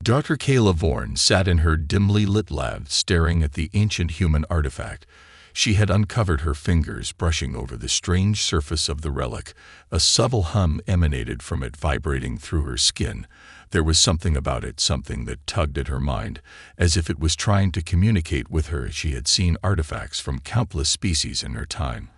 Dr. Kayla Vorn sat in her dimly lit lab staring at the ancient human artifact. She had uncovered her fingers, brushing over the strange surface of the relic. A subtle hum emanated from it, vibrating through her skin. There was something about it, something that tugged at her mind, as if it was trying to communicate with her. She had seen artifacts from countless species in her time,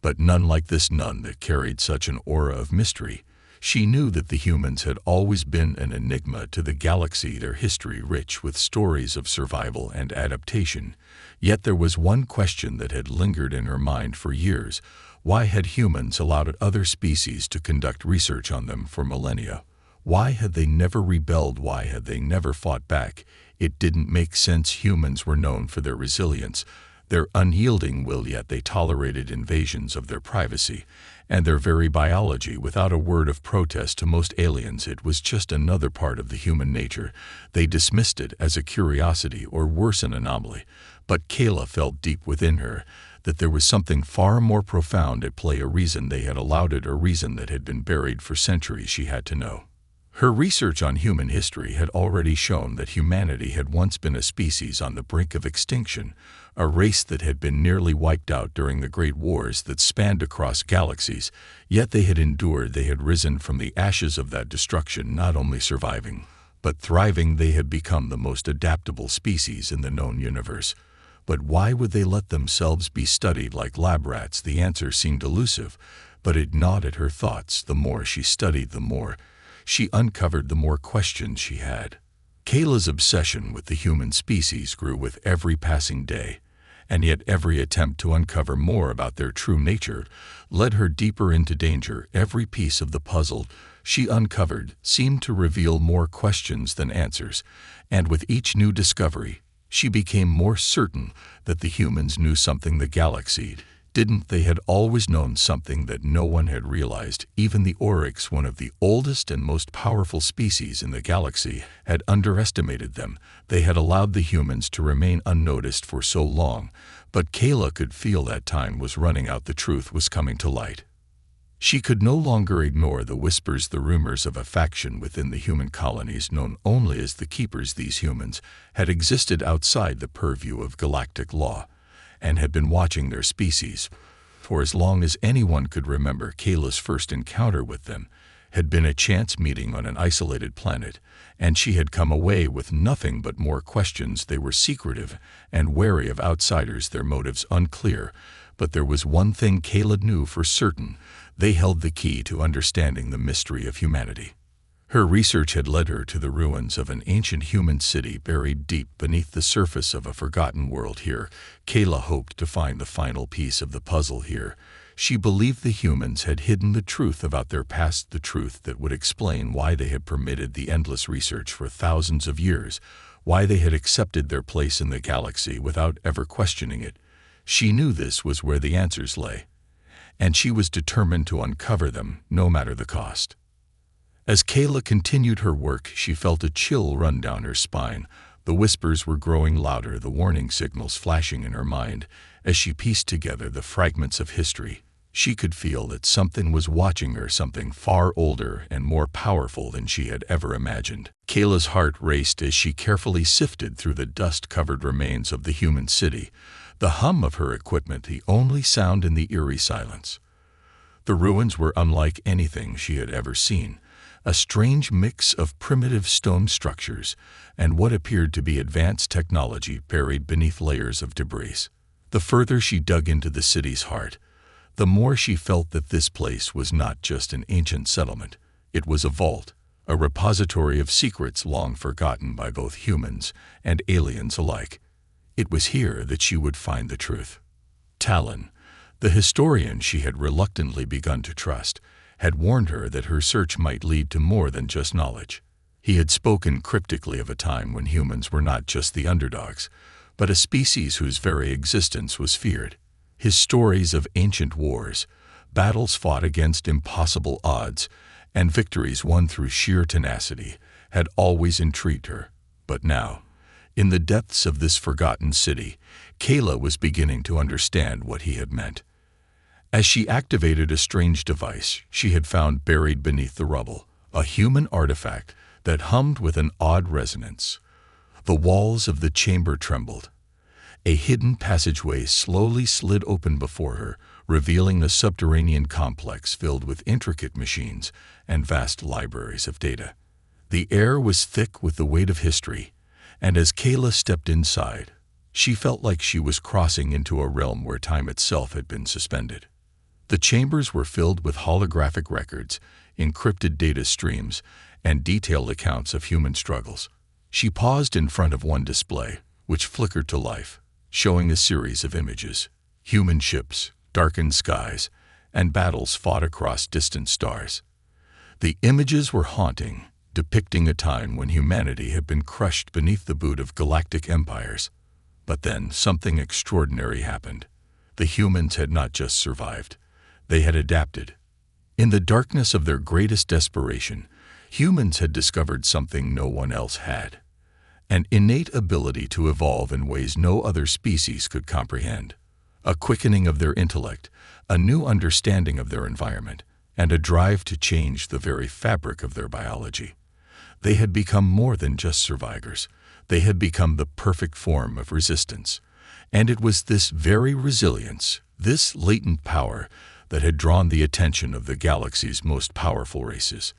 but none like this, none that carried such an aura of mystery. She knew that the humans had always been an enigma to the galaxy, their history rich with stories of survival and adaptation. Yet there was one question that had lingered in her mind for years. Why had humans allowed other species to conduct research on them for millennia? Why had they never rebelled? Why had they never fought back? It didn't make sense. Humans were known for their resilience, their unyielding will, yet they tolerated invasions of their privacy and their very biology without a word of protest. To most aliens, it was just another part of the human nature. They dismissed it as a curiosity or worse, an anomaly. But Kayla felt deep within her that there was something far more profound at play, a reason they had allowed it, a reason that had been buried for centuries. She had to know. Her research on human history had already shown that humanity had once been a species on the brink of extinction, a race that had been nearly wiped out during the great wars that spanned across galaxies. Yet they had endured, they had risen from the ashes of that destruction, not only surviving, but thriving. They had become the most adaptable species in the known universe. But why would they let themselves be studied like lab rats? The answer seemed elusive, but it gnawed at her thoughts. The more she studied, the more she uncovered, the more questions she had. Kayla's obsession with the human species grew with every passing day, and yet every attempt to uncover more about their true nature led her deeper into danger. Every piece of the puzzle she uncovered seemed to reveal more questions than answers, and with each new discovery, she became more certain that the humans knew something the galaxy didn't. They had always known something that no one had realized. Even the Orcs, one of the oldest and most powerful species in the galaxy, had underestimated them. They had allowed the humans to remain unnoticed for so long, but Kayla could feel that time was running out. The truth was coming to light. She could no longer ignore the whispers, the rumors of a faction within the human colonies known only as the Keepers. These humans had existed outside the purview of galactic law and had been watching their species for as long as anyone could remember. Kayla's first encounter with them had been a chance meeting on an isolated planet, and she had come away with nothing but more questions. They were secretive and wary of outsiders, their motives unclear, but there was one thing Kayla knew for certain: they held the key to understanding the mystery of humanity. Her research had led her to the ruins of an ancient human city buried deep beneath the surface of a forgotten world. Here, Kayla hoped to find the final piece of the puzzle. Here, she believed the humans had hidden the truth about their past, the truth that would explain why they had permitted the endless research for thousands of years, why they had accepted their place in the galaxy without ever questioning it. She knew this was where the answers lay, and she was determined to uncover them, no matter the cost. As Kayla continued her work, she felt a chill run down her spine. The whispers were growing louder, the warning signals flashing in her mind. As she pieced together the fragments of history, she could feel that something was watching her, something far older and more powerful than she had ever imagined. Kayla's heart raced as she carefully sifted through the dust-covered remains of the human city, the hum of her equipment the only sound in the eerie silence. The ruins were unlike anything she had ever seen. A strange mix of primitive stone structures and what appeared to be advanced technology buried beneath layers of debris. The further she dug into the city's heart, the more she felt that this place was not just an ancient settlement. It was a vault, a repository of secrets long forgotten by both humans and aliens alike. It was here that she would find the truth. Talon, the historian she had reluctantly begun to trust, had warned her that her search might lead to more than just knowledge. He had spoken cryptically of a time when humans were not just the underdogs, but a species whose very existence was feared. His stories of ancient wars, battles fought against impossible odds, and victories won through sheer tenacity had always intrigued her. But now, in the depths of this forgotten city, Kayla was beginning to understand what he had meant. As she activated a strange device she had found buried beneath the rubble, a human artifact that hummed with an odd resonance. The walls of the chamber trembled. A hidden passageway slowly slid open before her, revealing a subterranean complex filled with intricate machines and vast libraries of data. The air was thick with the weight of history, and as Kayla stepped inside, she felt like she was crossing into a realm where time itself had been suspended. The chambers were filled with holographic records, encrypted data streams, and detailed accounts of human struggles. She paused in front of one display, which flickered to life, showing a series of images: human ships, darkened skies, and battles fought across distant stars. The images were haunting, depicting a time when humanity had been crushed beneath the boot of galactic empires. But then something extraordinary happened. The humans had not just survived, they had adapted. In the darkness of their greatest desperation, humans had discovered something no one else had: an innate ability to evolve in ways no other species could comprehend, a quickening of their intellect, a new understanding of their environment, and a drive to change the very fabric of their biology. They had become more than just survivors. They had become the perfect form of resistance. And it was this very resilience, this latent power, that had drawn the attention of the galaxy's most powerful races.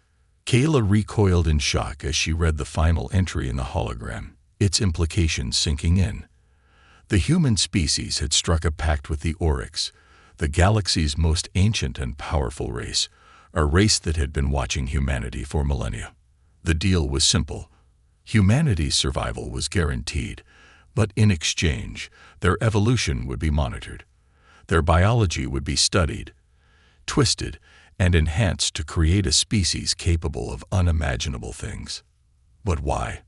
Kayla recoiled in shock as she read the final entry in the hologram, its implications sinking in. The human species had struck a pact with the Orcs, the galaxy's most ancient and powerful race, a race that had been watching humanity for millennia. The deal was simple. Humanity's survival was guaranteed, but in exchange, their evolution would be monitored. Their biology would be studied, twisted, and enhanced to create a species capable of unimaginable things. But why?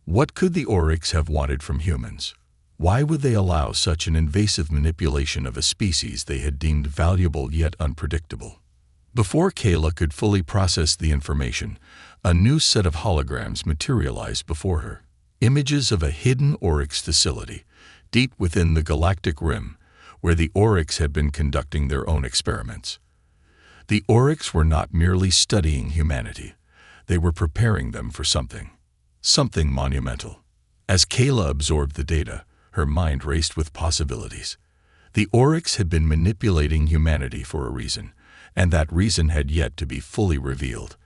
What could the Orcs have wanted from humans? Why would they allow such an invasive manipulation of a species they had deemed valuable yet unpredictable? Before Kayla could fully process the information, a new set of holograms materialized before her. Images of a hidden Orcs facility, deep within the galactic rim, where the Orcs had been conducting their own experiments. The Orcs were not merely studying humanity. They were preparing them for something monumental. As Kayla absorbed the data, her mind raced with possibilities. The Orcs had been manipulating humanity for a reason, and that reason had yet to be fully revealed.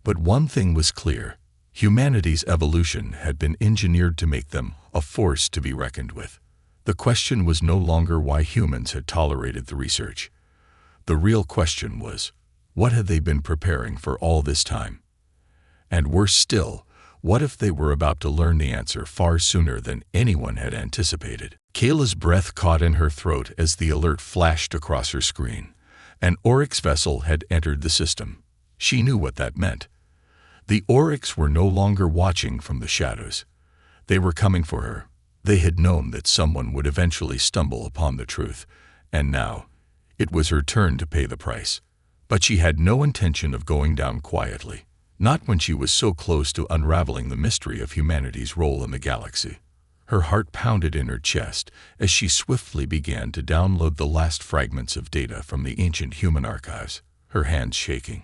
But one thing was clear: humanity's evolution had been engineered to make them a force to be reckoned with. The question was no longer why humans had tolerated the research. The real question was, what had they been preparing for all this time? And worse still, what if they were about to learn the answer far sooner than anyone had anticipated? Kayla's breath caught in her throat as the alert flashed across her screen. An Orcs vessel had entered the system. She knew what that meant. The Orcs were no longer watching from the shadows. They were coming for her. They had known that someone would eventually stumble upon the truth, and now it was her turn to pay the price. But she had no intention of going down quietly, not when she was so close to unraveling the mystery of humanity's role in the galaxy. Her heart pounded in her chest as she swiftly began to download the last fragments of data from the ancient human archives, her hands shaking.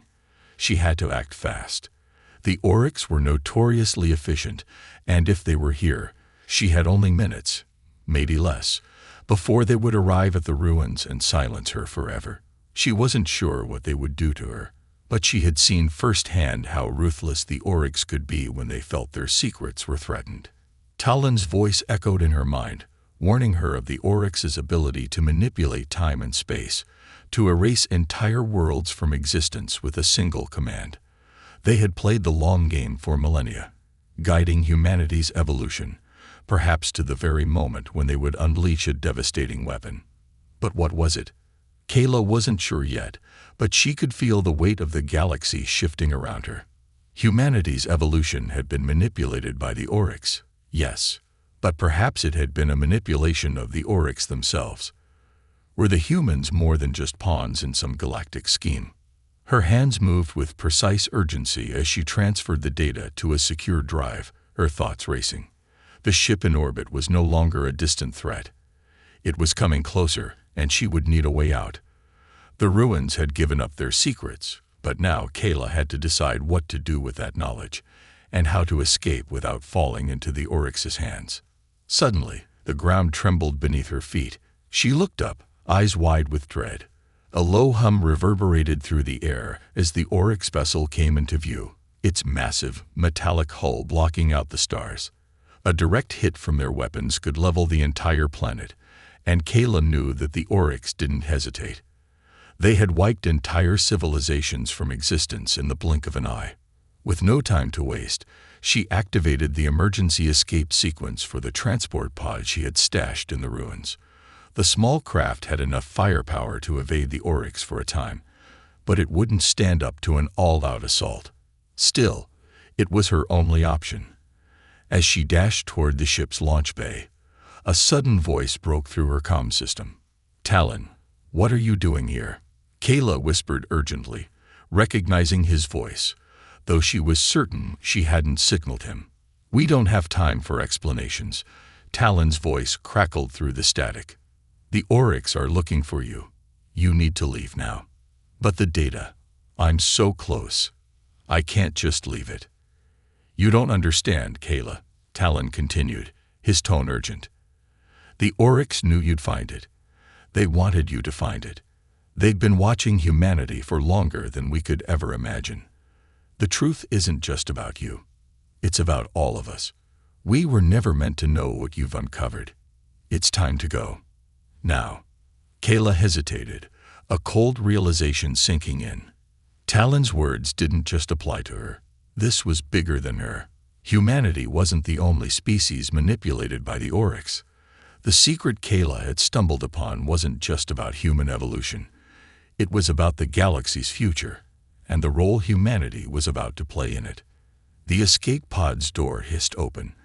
She had to act fast. The Orcs were notoriously efficient, and if they were here, she had only minutes, maybe less, before they would arrive at the ruins and silence her forever. She wasn't sure what they would do to her, but she had seen firsthand how ruthless the Orcs could be when they felt their secrets were threatened. Talon's voice echoed in her mind, warning her of the Orcs' ability to manipulate time and space, to erase entire worlds from existence with a single command. They had played the long game for millennia, guiding humanity's evolution, perhaps to the very moment when they would unleash a devastating weapon. But what was it? Kayla wasn't sure yet, but she could feel the weight of the galaxy shifting around her. Humanity's evolution had been manipulated by the Orcs, yes, but perhaps it had been a manipulation of the Orcs themselves. Were the humans more than just pawns in some galactic scheme? Her hands moved with precise urgency as she transferred the data to a secure drive, her thoughts racing. The ship in orbit was no longer a distant threat. It was coming closer, and she would need a way out. The ruins had given up their secrets, but now Kayla had to decide what to do with that knowledge, and how to escape without falling into the Oryx's hands. Suddenly, the ground trembled beneath her feet. She looked up, eyes wide with dread. A low hum reverberated through the air as the Oryx vessel came into view, its massive, metallic hull blocking out the stars. A direct hit from their weapons could level the entire planet, and Kayla knew that the Orcs didn't hesitate. They had wiped entire civilizations from existence in the blink of an eye. With no time to waste, she activated the emergency escape sequence for the transport pod she had stashed in the ruins. The small craft had enough firepower to evade the Orcs for a time, but it wouldn't stand up to an all-out assault. Still, it was her only option. As she dashed toward the ship's launch bay, a sudden voice broke through her comm system. "Talon, what are you doing here?" Kayla whispered urgently, recognizing his voice, though she was certain she hadn't signaled him. "We don't have time for explanations." Talon's voice crackled through the static. "The Orcs are looking for you. You need to leave now." "But the data. I'm so close. I can't just leave it." "You don't understand, Kayla," Talon continued, his tone urgent. "The Orcs knew you'd find it. They wanted you to find it. They'd been watching humanity for longer than we could ever imagine. The truth isn't just about you. It's about all of us. We were never meant to know what you've uncovered. It's time to go. Now." Kayla hesitated, a cold realization sinking in. Talon's words didn't just apply to her. This was bigger than her. Humanity wasn't the only species manipulated by the Orcs. The secret Kayla had stumbled upon wasn't just about human evolution. It was about the galaxy's future, and the role humanity was about to play in it. The escape pod's door hissed open,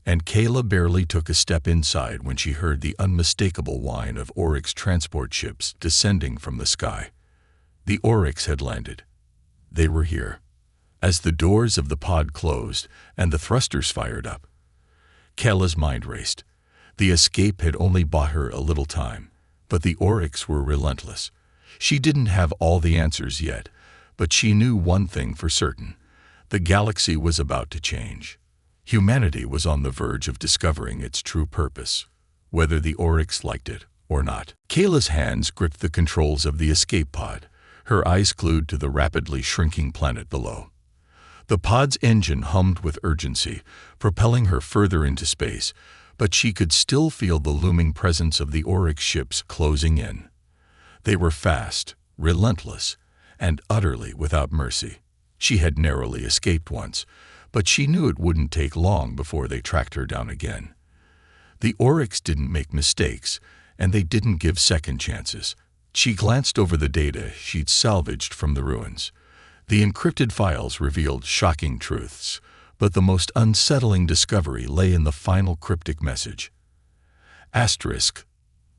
and Kayla barely took a step inside when she heard the unmistakable whine of Oryx transport ships descending from the sky. The Oryx had landed. They were here. As the doors of the pod closed and the thrusters fired up, Kayla's mind raced. The escape had only bought her a little time, but the Oryx were relentless. She didn't have all the answers yet, but she knew one thing for certain. The galaxy was about to change. Humanity was on the verge of discovering its true purpose, whether the Oryx liked it or not. Kayla's hands gripped the controls of the escape pod, her eyes glued to the rapidly shrinking planet below. The pod's engine hummed with urgency, propelling her further into space, but she could still feel the looming presence of the Oryx ships closing in. They were fast, relentless, and utterly without mercy. She had narrowly escaped once, but she knew it wouldn't take long before they tracked her down again. The Orcs didn't make mistakes, and they didn't give second chances. She glanced over the data she'd salvaged from the ruins. The encrypted files revealed shocking truths, but the most unsettling discovery lay in the final cryptic message. Asterisk,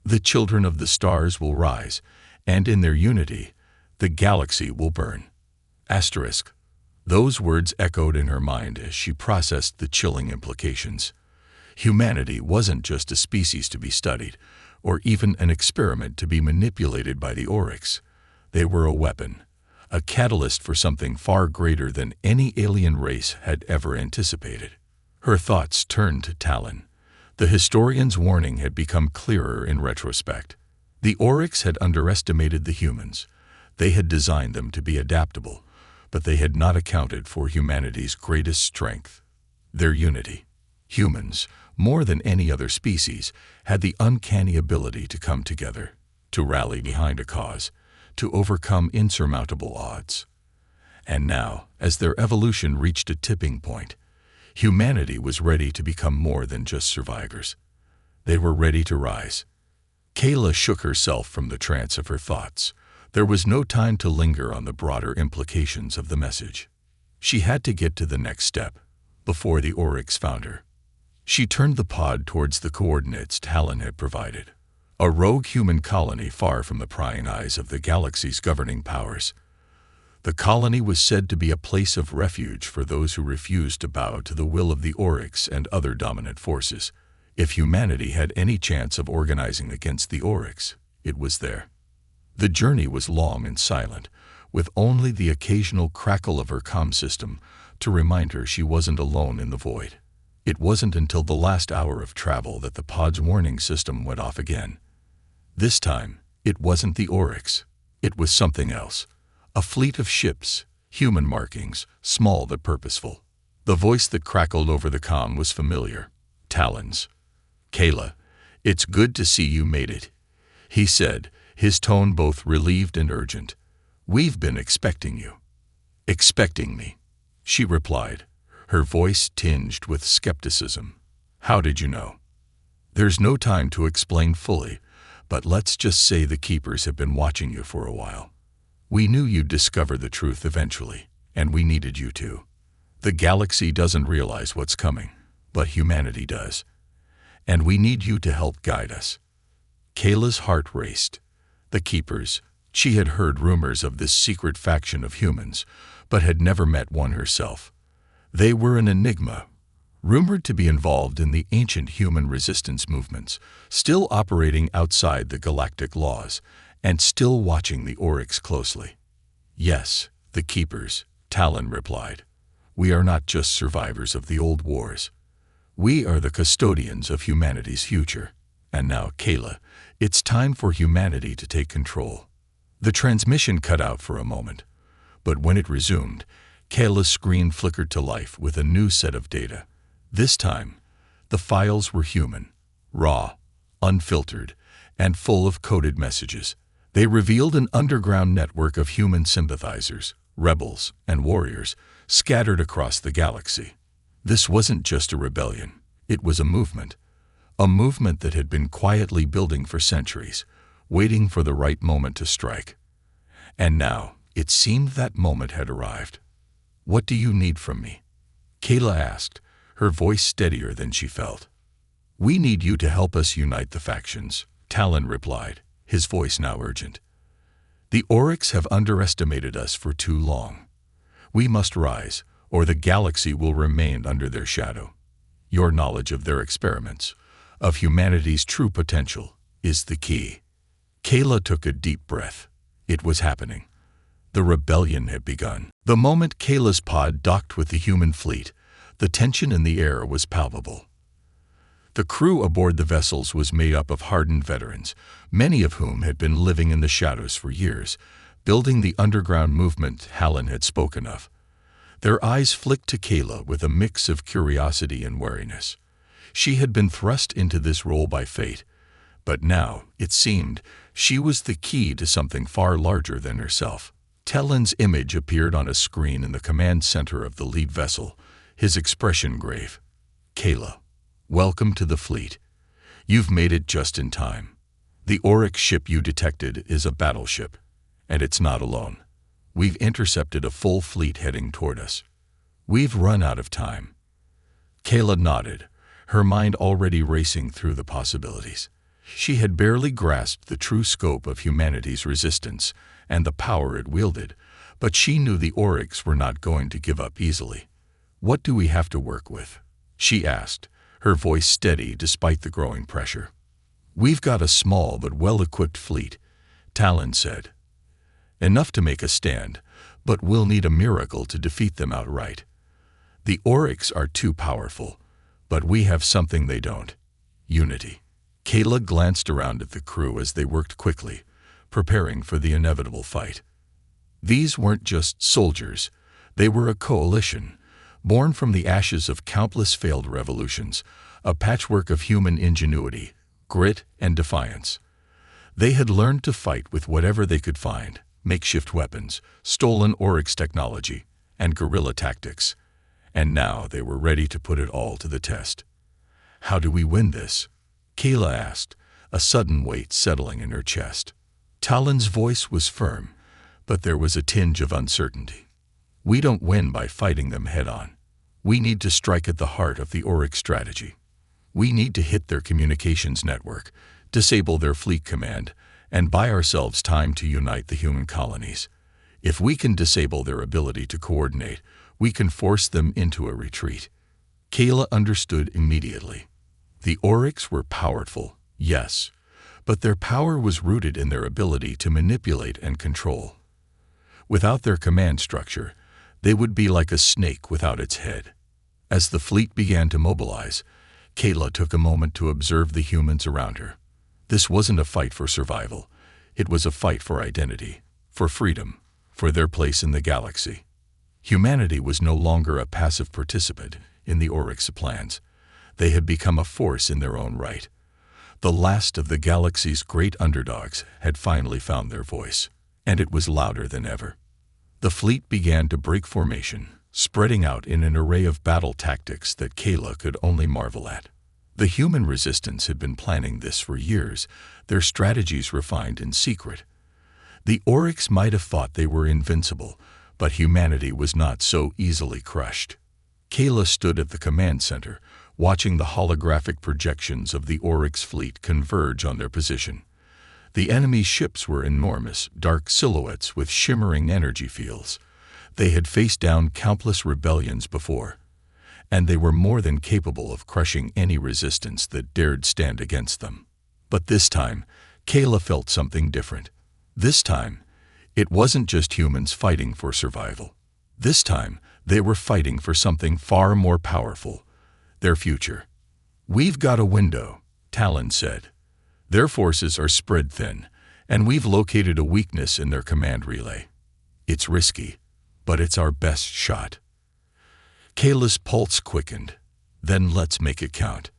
the children of the stars will rise, and in their unity, the galaxy will burn. Asterisk. Those words echoed in her mind as she processed the chilling implications. Humanity wasn't just a species to be studied, or even an experiment to be manipulated by the Orcs. They were a weapon, a catalyst for something far greater than any alien race had ever anticipated. Her thoughts turned to Talon. The historian's warning had become clearer in retrospect. The Orcs had underestimated the humans. They had designed them to be adaptable, but they had not accounted for humanity's greatest strength, their unity. Humans, more than any other species, had the uncanny ability to come together, to rally behind a cause, to overcome insurmountable odds. And now, as their evolution reached a tipping point, humanity was ready to become more than just survivors. They were ready to rise. Kayla shook herself from the trance of her thoughts. There was no time to linger on the broader implications of the message. She had to get to the next step, before the Orcs found her. She turned the pod towards the coordinates Talon had provided. A rogue human colony far from the prying eyes of the galaxy's governing powers. The colony was said to be a place of refuge for those who refused to bow to the will of the Orcs and other dominant forces. If humanity had any chance of organizing against the Orcs, it was there. The journey was long and silent, with only the occasional crackle of her comm system, to remind her she wasn't alone in the void. It wasn't until the last hour of travel that the pod's warning system went off again. This time, it wasn't the Orcs. It was something else. A fleet of ships, human markings, small but purposeful. The voice that crackled over the comm was familiar. Talon's. "Kayla, it's good to see you made it," he said, his tone both relieved and urgent. "We've been expecting you." "Expecting me?" she replied, her voice tinged with skepticism. "How did you know?" "There's no time to explain fully, but let's just say the Keepers have been watching you for a while. We knew you'd discover the truth eventually, and we needed you to. The galaxy doesn't realize what's coming, but humanity does. And we need you to help guide us." Kayla's heart raced. The Keepers. She had heard rumors of this secret faction of humans, but had never met one herself. They were an enigma, rumored to be involved in the ancient human resistance movements, still operating outside the galactic laws, and still watching the Orcs closely. "Yes, the Keepers," Talon replied. "We are not just survivors of the old wars. We are the custodians of humanity's future. And now, Kayla, it's time for humanity to take control." The transmission cut out for a moment, but when it resumed, Kayla's screen flickered to life with a new set of data. This time, the files were human, raw, unfiltered, and full of coded messages. They revealed an underground network of human sympathizers, rebels, and warriors scattered across the galaxy. This wasn't just a rebellion, it was a movement that had been quietly building for centuries, waiting for the right moment to strike. And now, it seemed that moment had arrived. "What do you need from me?" Kayla asked, her voice steadier than she felt. "We need you to help us unite the factions," Talon replied, his voice now urgent. "The Orcs have underestimated us for too long. We must rise, or the galaxy will remain under their shadow. Your knowledge of their experiments, of humanity's true potential, is the key." Kayla took a deep breath. It was happening. The rebellion had begun. The moment Kayla's pod docked with the human fleet, the tension in the air was palpable. The crew aboard the vessels was made up of hardened veterans, many of whom had been living in the shadows for years, building the underground movement Talon had spoken of. Their eyes flicked to Kayla with a mix of curiosity and wariness. She had been thrust into this role by fate, but now, it seemed, she was the key to something far larger than herself. Talon's image appeared on a screen in the command center of the lead vessel, his expression grave. "Kayla, welcome to the fleet. You've made it just in time. The Orc ship you detected is a battleship, and it's not alone. We've intercepted a full fleet heading toward us. We've run out of time." Kayla nodded, her mind already racing through the possibilities. She had barely grasped the true scope of humanity's resistance and the power it wielded, but she knew the Orcs were not going to give up easily. "What do we have to work with?" she asked, her voice steady despite the growing pressure. "We've got a small but well-equipped fleet," Talon said. "Enough to make a stand, but we'll need a miracle to defeat them outright. The Orcs are too powerful, but we have something they don't: unity." Kayla glanced around at the crew as they worked quickly, preparing for the inevitable fight. These weren't just soldiers, they were a coalition, born from the ashes of countless failed revolutions, a patchwork of human ingenuity, grit, and defiance. They had learned to fight with whatever they could find: makeshift weapons, stolen Orcs technology, and guerrilla tactics. And now they were ready to put it all to the test. "How do we win this?" Kayla asked, a sudden weight settling in her chest. Talon's voice was firm, but there was a tinge of uncertainty. "We don't win by fighting them head-on. We need to strike at the heart of the Orc strategy. We need to hit their communications network, disable their fleet command, and buy ourselves time to unite the human colonies. If we can disable their ability to coordinate, we can force them into a retreat." Kayla understood immediately. The Orcs were powerful, yes, but their power was rooted in their ability to manipulate and control. Without their command structure, They would be like a snake without its head. As the fleet began to mobilize, Kayla took a moment to observe the humans around her. This wasn't a fight for survival. It was a fight for identity, for freedom, for their place in the galaxy. Humanity was no longer a passive participant in the Orcs' plans. They had become a force in their own right. The last of the galaxy's great underdogs had finally found their voice, and it was louder than ever. The fleet began to break formation, spreading out in an array of battle tactics that Kayla could only marvel at. The human resistance had been planning this for years, their strategies refined in secret. The Orcs might have thought they were invincible, but humanity was not so easily crushed. Kayla stood at the command center, watching the holographic projections of the Orcs fleet converge on their position. The enemy ships were enormous, dark silhouettes with shimmering energy fields. They had faced down countless rebellions before, and they were more than capable of crushing any resistance that dared stand against them. But this time, Kayla felt something different. This time, it wasn't just humans fighting for survival. This time, they were fighting for something far more powerful, their future. "We've got a window," Talon said. "Their forces are spread thin, and we've located a weakness in their command relay. It's risky, but it's our best shot." Kayla's pulse quickened. Then let's make it count.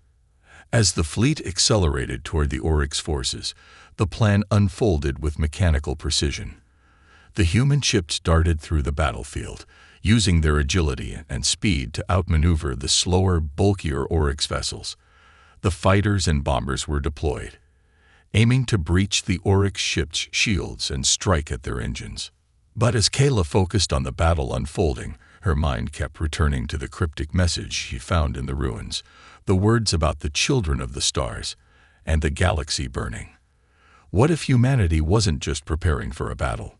As the fleet accelerated toward the Orcs' forces, the plan unfolded with mechanical precision. The human ships darted through the battlefield, using their agility and speed to outmaneuver the slower, bulkier Orcs vessels. The fighters and bombers were deployed, aiming to breach the Orcs ships' shields and strike at their engines. But as Kayla focused on the battle unfolding, her mind kept returning to the cryptic message she found in the ruins, the words about the children of the stars and the galaxy burning. What if humanity wasn't just preparing for a battle?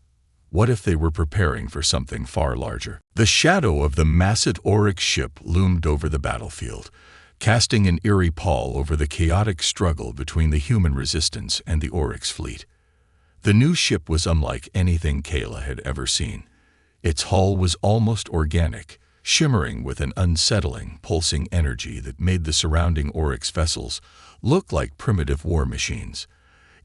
What if they were preparing for something far larger? The shadow of the massive Orc ship loomed over the battlefield, casting an eerie pall over the chaotic struggle between the human resistance and the Orcs fleet. The new ship was unlike anything Kayla had ever seen. Its hull was almost organic, shimmering with an unsettling, pulsing energy that made the surrounding Orcs vessels look like primitive war machines.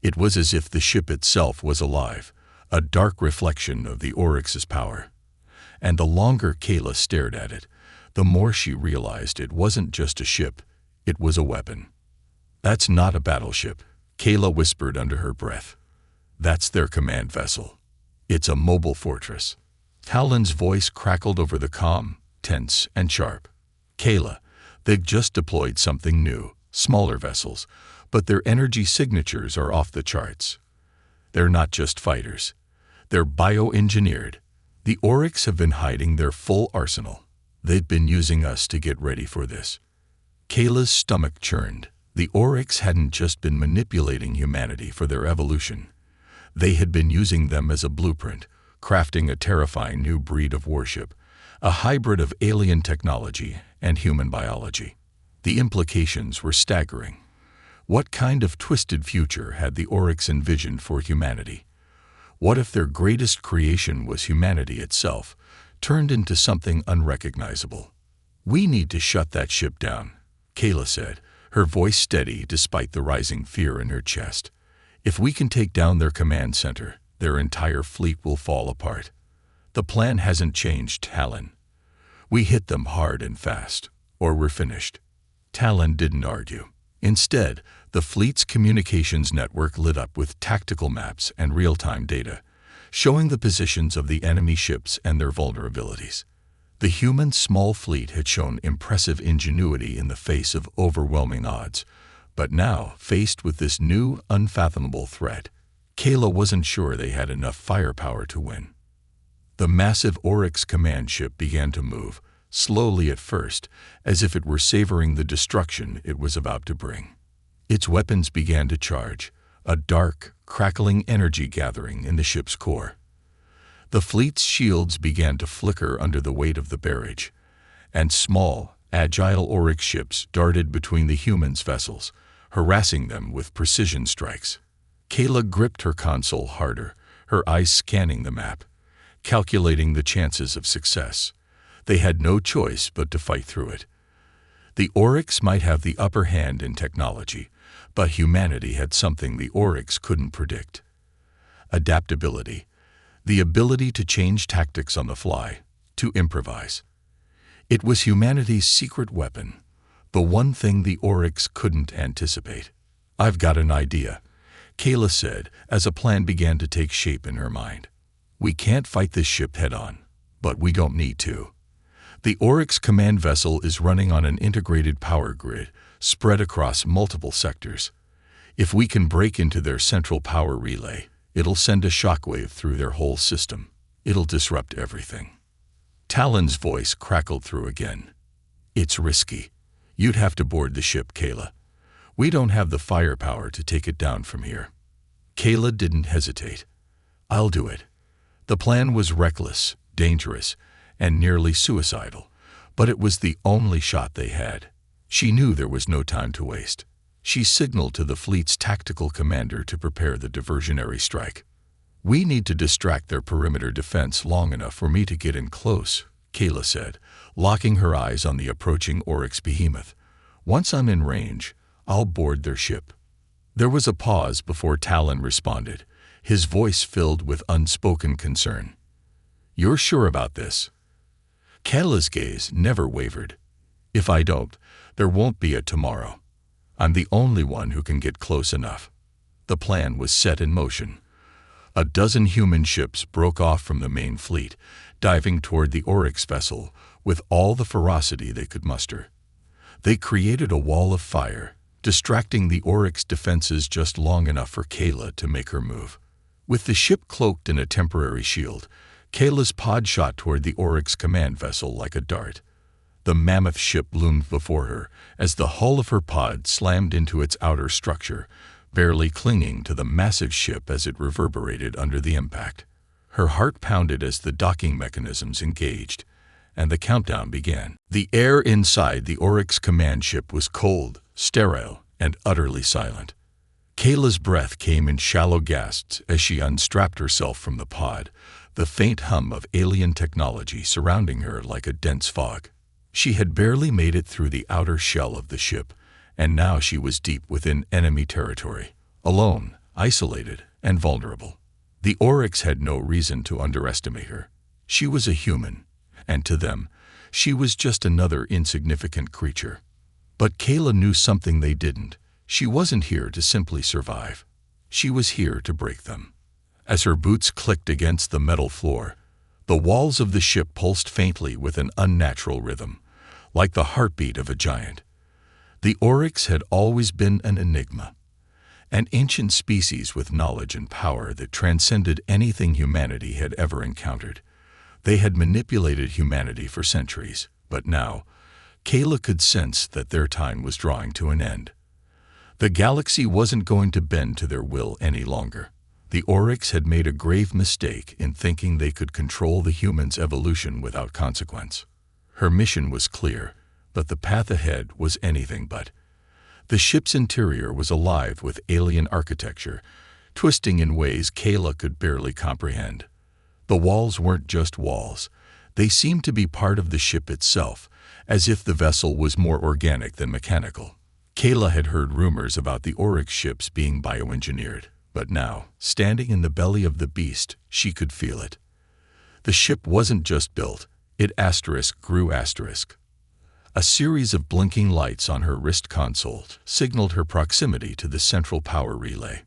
It was as if the ship itself was alive, a dark reflection of the Orcs' power. And the longer Kayla stared at it, the more she realized it wasn't just a ship, it was a weapon. "That's not a battleship," Kayla whispered under her breath. "That's their command vessel. It's a mobile fortress." Talon's voice crackled over the comm, tense and sharp. "Kayla, they've just deployed something new, smaller vessels, but their energy signatures are off the charts. They're not just fighters. They're bioengineered. The Orcs have been hiding their full arsenal. They've been using us to get ready for this." Kayla's stomach churned. The Orcs hadn't just been manipulating humanity for their evolution. They had been using them as a blueprint, crafting a terrifying new breed of warship, a hybrid of alien technology and human biology. The implications were staggering. What kind of twisted future had the Orcs envisioned for humanity? What if their greatest creation was humanity itself, turned into something unrecognizable? "We need to shut that ship down," Kayla said, her voice steady despite the rising fear in her chest. "If we can take down their command center, their entire fleet will fall apart. The plan hasn't changed, Talon. We hit them hard and fast, or we're finished." Talon didn't argue. Instead, the fleet's communications network lit up with tactical maps and real-time data, showing the positions of the enemy ships and their vulnerabilities. The human small fleet had shown impressive ingenuity in the face of overwhelming odds, but now, faced with this new, unfathomable threat, Kayla wasn't sure they had enough firepower to win. The massive Orcs command ship began to move, slowly at first, as if it were savoring the destruction it was about to bring. Its weapons began to charge, a dark, crackling energy gathering in the ship's core. The fleet's shields began to flicker under the weight of the barrage, and small, agile Orc ships darted between the humans' vessels, harassing them with precision strikes. Kayla gripped her console harder, her eyes scanning the map. calculating the chances of success. They had no choice but to fight through it. The Orcs might have the upper hand in technology, but humanity had something the Orcs couldn't predict. Adaptability, the ability to change tactics on the fly, to improvise. It was humanity's secret weapon, the one thing the Orcs couldn't anticipate. "I've got an idea," Kayla said as a plan began to take shape in her mind. "We can't fight this ship head-on, but we don't need to. The Orcs command vessel is running on an integrated power grid spread across multiple sectors. If we can break into their central power relay, it'll send a shockwave through their whole system. It'll disrupt everything." Talon's voice crackled through again. "It's risky. You'd have to board the ship, Kayla. We don't have the firepower to take it down from here." Kayla didn't hesitate. "I'll do it." The plan was reckless, dangerous, and nearly suicidal, but it was the only shot they had. She knew there was no time to waste. She signaled to the fleet's tactical commander to prepare the diversionary strike. "We need to distract their perimeter defense long enough for me to get in close," Kayla said, locking her eyes on the approaching Oryx behemoth. "Once I'm in range, I'll board their ship." There was a pause before Talon responded, his voice filled with unspoken concern. "You're sure about this?" Kayla's gaze never wavered. "If I don't, there won't be a tomorrow. I'm the only one who can get close enough." The plan was set in motion. A dozen human ships broke off from the main fleet, diving toward the Oryx vessel with all the ferocity they could muster. They created a wall of fire, distracting the Oryx defenses just long enough for Kayla to make her move. With the ship cloaked in a temporary shield, Kayla's pod shot toward the Oryx command vessel like a dart. The mammoth ship loomed before her as the hull of her pod slammed into its outer structure, barely clinging to the massive ship as it reverberated under the impact. Her heart pounded as the docking mechanisms engaged, and the countdown began. The air inside the Oryx command ship was cold, sterile, and utterly silent. Kayla's breath came in shallow gasps as she unstrapped herself from the pod, the faint hum of alien technology surrounding her like a dense fog. She had barely made it through the outer shell of the ship, and now she was deep within enemy territory, alone, isolated, and vulnerable. The Oryx had no reason to underestimate her. She was a human, and to them, she was just another insignificant creature. But Kayla knew something they didn't. She wasn't here to simply survive. She was here to break them. As her boots clicked against the metal floor, the walls of the ship pulsed faintly with an unnatural rhythm, like the heartbeat of a giant. The Oryx had always been an enigma, an ancient species with knowledge and power that transcended anything humanity had ever encountered. They had manipulated humanity for centuries, but now, Kayla could sense that their time was drawing to an end. The galaxy wasn't going to bend to their will any longer. The Orcs had made a grave mistake in thinking they could control the humans' evolution without consequence. Her mission was clear, but the path ahead was anything but. The ship's interior was alive with alien architecture, twisting in ways Kayla could barely comprehend. The walls weren't just walls. They seemed to be part of the ship itself, as if the vessel was more organic than mechanical. Kayla had heard rumors about the Orcs ships being bioengineered, but now, standing in the belly of the beast, she could feel it. The ship wasn't just built, it grew. A series of blinking lights on her wrist console signaled her proximity to the central power relay.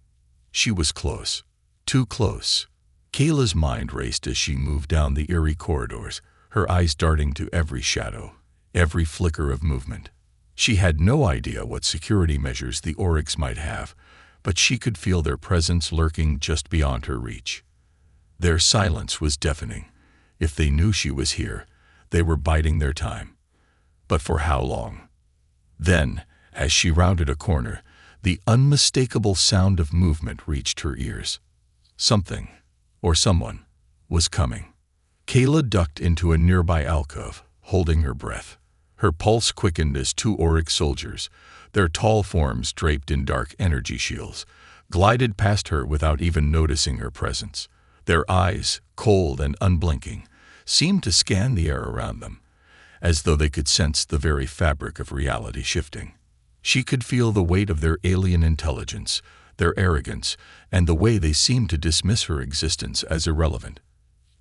She was close. Too close. Kayla's mind raced as she moved down the eerie corridors, her eyes darting to every shadow, every flicker of movement. She had no idea what security measures the Orcs might have, but she could feel their presence lurking just beyond her reach. Their silence was deafening. If they knew she was here, they were biding their time. But for how long? Then, as she rounded a corner, the unmistakable sound of movement reached her ears. Something, or someone, was coming. Kayla ducked into a nearby alcove, holding her breath. Her pulse quickened as two Orc soldiers, their tall forms draped in dark energy shields, glided past her without even noticing her presence. Their eyes, cold and unblinking, seemed to scan the air around them, as though they could sense the very fabric of reality shifting. She could feel the weight of their alien intelligence, their arrogance, and the way they seemed to dismiss her existence as irrelevant.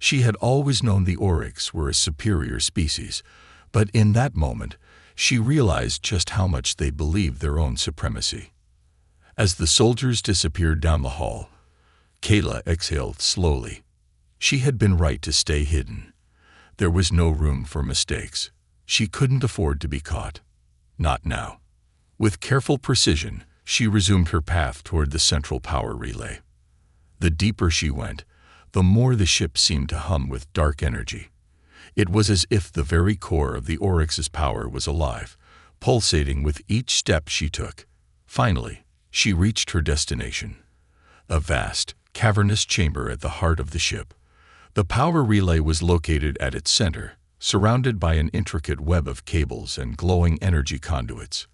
She had always known the Orcs were a superior species, but in that moment, she realized just how much they believed their own supremacy. As the soldiers disappeared down the hall, Kayla exhaled slowly. She had been right to stay hidden. There was no room for mistakes. She couldn't afford to be caught. Not now. With careful precision, she resumed her path toward the central power relay. The deeper she went, the more the ship seemed to hum with dark energy. It was as if the very core of the Oryx's power was alive, pulsating with each step she took. Finally, she reached her destination. A vast, cavernous chamber at the heart of the ship. The power relay was located at its center, surrounded by an intricate web of cables and glowing energy conduits.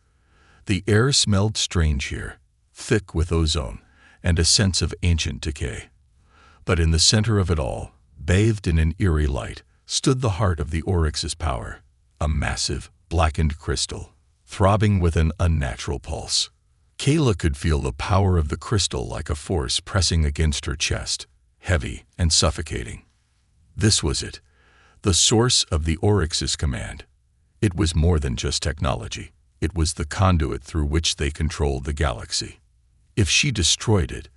The air smelled strange here, thick with ozone and a sense of ancient decay. But in the center of it all, bathed in an eerie light, stood the heart of the Oryx's power, a massive, blackened crystal, throbbing with an unnatural pulse. Kayla could feel the power of the crystal like a force pressing against her chest, heavy and suffocating. This was it, the source of the Oryx's command. It was more than just technology. It was the conduit through which they controlled the galaxy. If she destroyed it,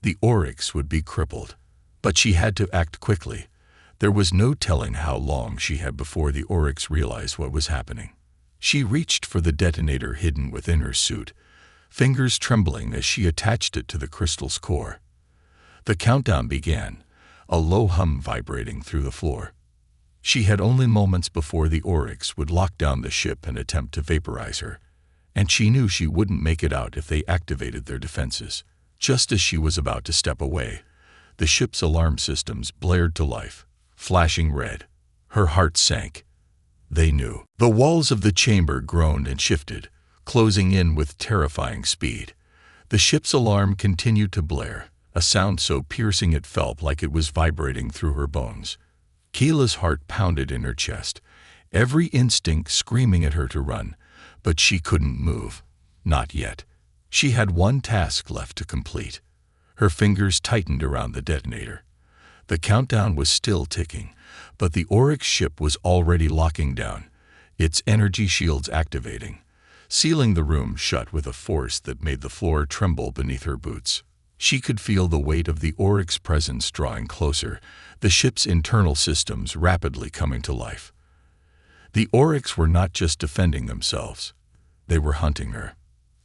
the Orcs would be crippled. But she had to act quickly. There was no telling how long she had before the Orcs realized what was happening. She reached for the detonator hidden within her suit, fingers trembling as she attached it to the crystal's core. The countdown began, a low hum vibrating through the floor. She had only moments before the Orcs would lock down the ship and attempt to vaporize her, and she knew she wouldn't make it out if they activated their defenses. Just as she was about to step away, the ship's alarm systems blared to life, flashing red. Her heart sank. They knew. The walls of the chamber groaned and shifted, closing in with terrifying speed. The ship's alarm continued to blare, a sound so piercing it felt like it was vibrating through her bones. Kayla's heart pounded in her chest, every instinct screaming at her to run, but she couldn't move. Not yet. She had one task left to complete. Her fingers tightened around the detonator. The countdown was still ticking, but the Oryx ship was already locking down, its energy shields activating, sealing the room shut with a force that made the floor tremble beneath her boots. She could feel the weight of the Oryx presence drawing closer, the ship's internal systems rapidly coming to life. The Orcs were not just defending themselves. They were hunting her.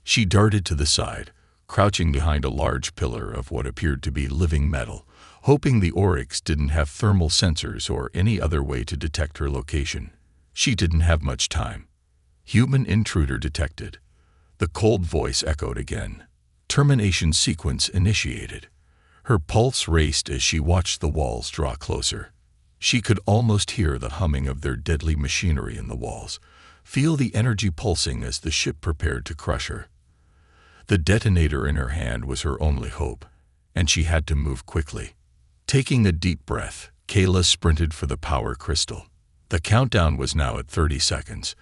She darted to the side, crouching behind a large pillar of what appeared to be living metal, hoping the Orcs didn't have thermal sensors or any other way to detect her location. She didn't have much time. Human intruder detected. The cold voice echoed again. Termination sequence initiated. Her pulse raced as she watched the walls draw closer. She could almost hear the humming of their deadly machinery in the walls, feel the energy pulsing as the ship prepared to crush her. The detonator in her hand was her only hope, and she had to move quickly. Taking a deep breath, Kayla sprinted for the power crystal. The countdown was now at 30 seconds.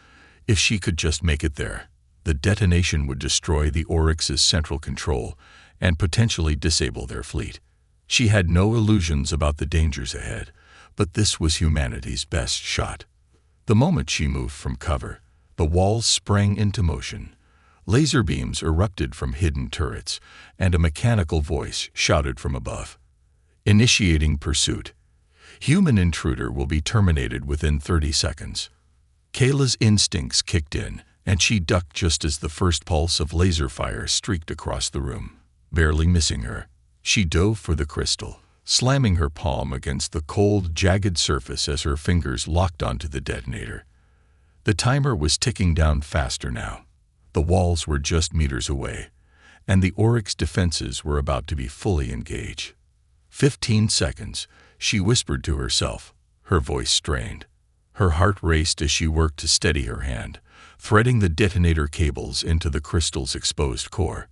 If she could just make it there, the detonation would destroy the Oryx's central control and potentially disable their fleet. She had no illusions about the dangers ahead, but this was humanity's best shot. The moment she moved from cover, the walls sprang into motion. Laser beams erupted from hidden turrets, and a mechanical voice shouted from above. Initiating pursuit. Human intruder will be terminated within 30 seconds. Kayla's instincts kicked in, and she ducked just as the first pulse of laser fire streaked across the room. Barely missing her, she dove for the crystal, slamming her palm against the cold, jagged surface as her fingers locked onto the detonator. The timer was ticking down faster now. The walls were just meters away, and the Oryx defenses were about to be fully engaged. 15 seconds, she whispered to herself, her voice strained. Her heart raced as she worked to steady her hand, threading the detonator cables into the crystal's exposed core.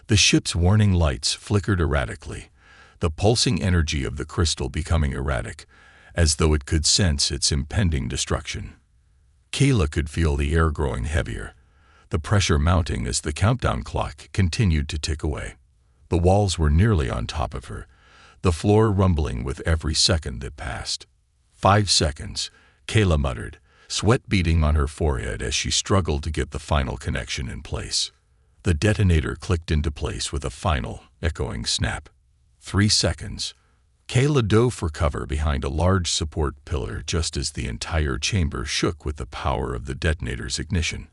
The ship's warning lights flickered erratically, the pulsing energy of the crystal becoming erratic, as though it could sense its impending destruction. Kayla could feel the air growing heavier, the pressure mounting as the countdown clock continued to tick away. The walls were nearly on top of her, the floor rumbling with every second that passed. 5 seconds, Kayla muttered, sweat beading on her forehead as she struggled to get the final connection in place. The detonator clicked into place with a final, echoing snap. 3 seconds. Kayla dove for cover behind a large support pillar just as the entire chamber shook with the power of the detonator's ignition.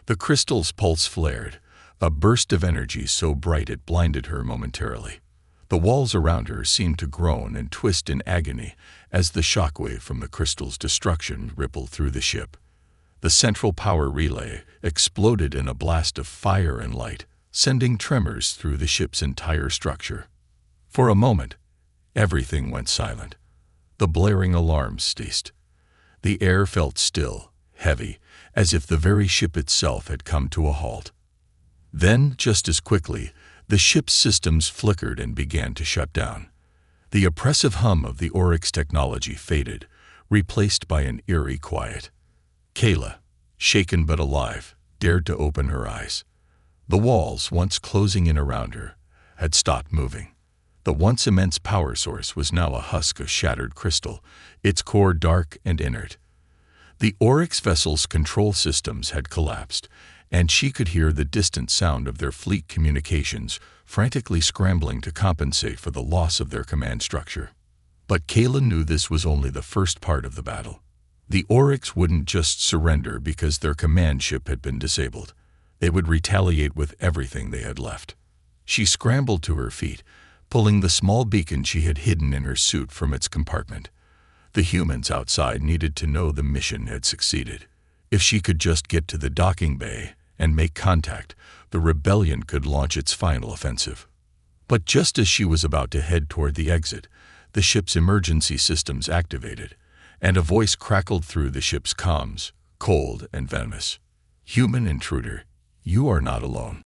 The crystal's pulse flared, a burst of energy so bright it blinded her momentarily. The walls around her seemed to groan and twist in agony as the shockwave from the crystal's destruction rippled through the ship. The central power relay exploded in a blast of fire and light, sending tremors through the ship's entire structure. For a moment, everything went silent. The blaring alarms ceased. The air felt still, heavy, as if the very ship itself had come to a halt. Then, just as quickly, the ship's systems flickered and began to shut down. The oppressive hum of the Orcs technology faded, replaced by an eerie quiet. Kayla, shaken but alive, dared to open her eyes. The walls, once closing in around her, had stopped moving. The once immense power source was now a husk of shattered crystal, its core dark and inert. The Orcs vessel's control systems had collapsed, and she could hear the distant sound of their fleet communications frantically scrambling to compensate for the loss of their command structure. But Kayla knew this was only the first part of the battle. The Orcs wouldn't just surrender because their command ship had been disabled. They would retaliate with everything they had left. She scrambled to her feet, pulling the small beacon she had hidden in her suit from its compartment. The humans outside needed to know the mission had succeeded. If she could just get to the docking bay and make contact, the rebellion could launch its final offensive. But just as she was about to head toward the exit, the ship's emergency systems activated, and a voice crackled through the ship's comms, cold and venomous. "Human intruder, you are not alone."